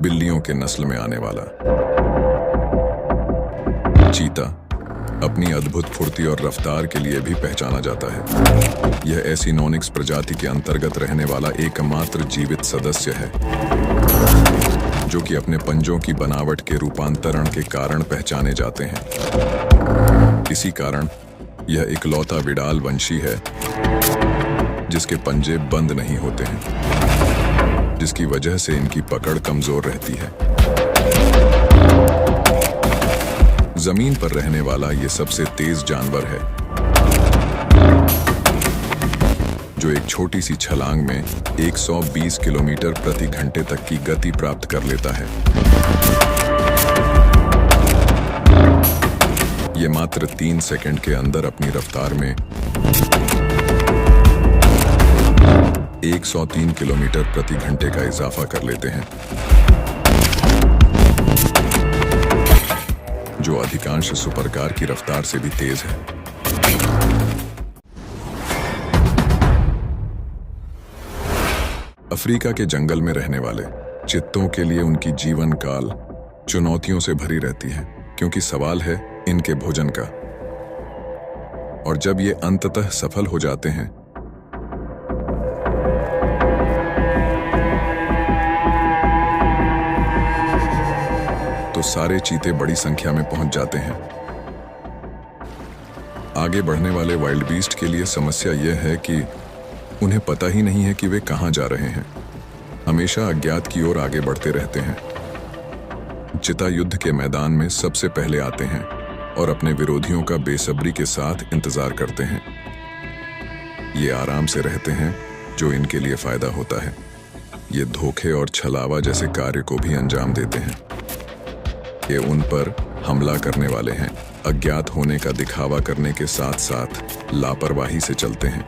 बिल्लियों के नस्ल में आने वाला। चीता अपनी अद्भुत फुर्ती और रफ्तार के लिए भी पहचाना जाता है। यह ऐसी नॉनिक्स प्रजाति के अंतर्गत रहने वाला एकमात्र जीवित सदस्य है जो कि अपने पंजों की बनावट के रूपांतरण के कारण पहचाने जाते हैं। इसी कारण यह इकलौता विडाल वंशी है जिसके पंजे बंद नहीं होते हैं, जिसकी वजह से इनकी पकड़ कमजोर रहती है। जमीन पर रहने वाला ये सबसे तेज जानवर है जो एक छोटी सी छलांग में 120 किलोमीटर प्रति घंटे तक की गति प्राप्त कर लेता है। ये मात्र 3 सेकंड के अंदर अपनी रफ्तार में 103 किलोमीटर प्रति घंटे का इजाफा कर लेते हैं, जो अधिकांश सुपरकार की रफ्तार से भी तेज है। अफ्रीका के जंगल में रहने वाले चित्तों के लिए उनकी जीवन काल चुनौतियों से भरी रहती है, क्योंकि सवाल है इनके भोजन का। और जब ये अंततः सफल हो जाते हैं तो सारे चीते बड़ी संख्या में पहुंच जाते हैं। आगे बढ़ने वाले वाइल्ड बीस्ट के लिए समस्या यह है कि उन्हें पता ही नहीं है कि वे कहां जा रहे हैं, हमेशा अज्ञात की ओर आगे बढ़ते रहते हैं। चिता युद्ध के मैदान में सबसे पहले आते हैं और अपने विरोधियों का बेसब्री के साथ इंतजार करते हैं। ये आराम से रहते हैं, जो इनके लिए फायदा होता है। ये धोखे और छलावा जैसे कार्य को भी अंजाम देते हैं। ये उन पर हमला करने वाले हैं, अज्ञात होने का दिखावा करने के साथ साथ लापरवाही से चलते हैं,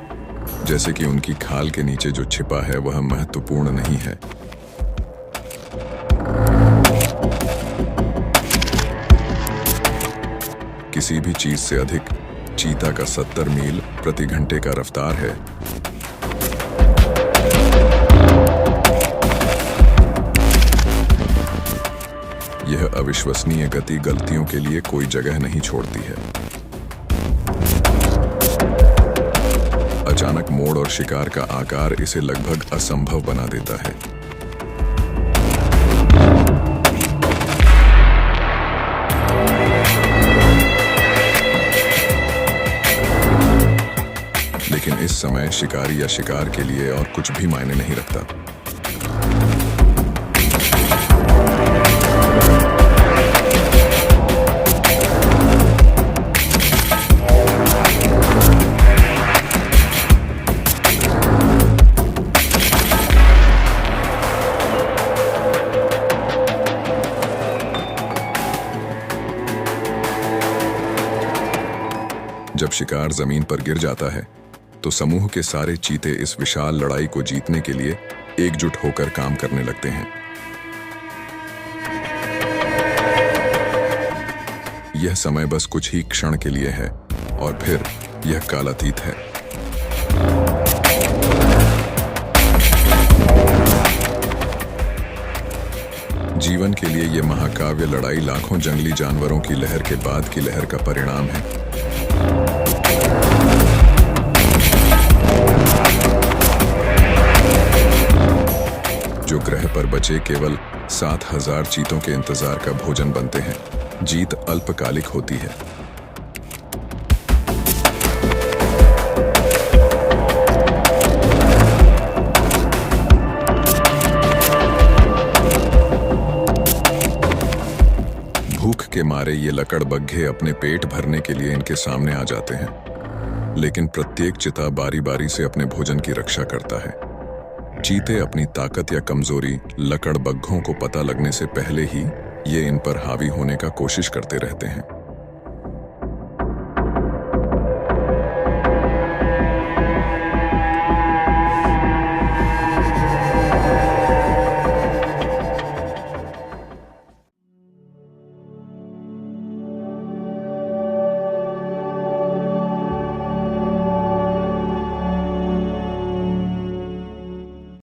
जैसे कि उनकी खाल के नीचे जो छिपा है वह महत्वपूर्ण नहीं है। किसी भी चीज से अधिक चीता का 70 मील प्रति घंटे का रफ्तार है। यह अविश्वसनीय गति गलतियों के लिए कोई जगह नहीं छोड़ती है। अचानक मोड़ और शिकार का आकार इसे लगभग असंभव बना देता है। लेकिन इस समय शिकारी या शिकार के लिए और कुछ भी मायने नहीं रखता। जब शिकार जमीन पर गिर जाता है तो समूह के सारे चीते इस विशाल लड़ाई को जीतने के लिए एकजुट होकर काम करने लगते हैं। यह समय बस कुछ ही क्षण के लिए है और फिर यह कालातीत है। जीवन के लिए यह महाकाव्य लड़ाई लाखों जंगली जानवरों की लहर के बाद की लहर का परिणाम है। जो ग्रह पर बचे केवल 7000 चीतों के इंतजार का भोजन बनते हैं। जीत अल्पकालिक होती है। भूख के मारे ये लकड़बग्घे अपने पेट भरने के लिए इनके सामने आ जाते हैं, लेकिन प्रत्येक चिता बारी बारी से अपने भोजन की रक्षा करता है। चीते अपनी ताकत या कमजोरी लकड़बग्घों को पता लगने से पहले ही ये इन पर हावी होने का कोशिश करते रहते हैं।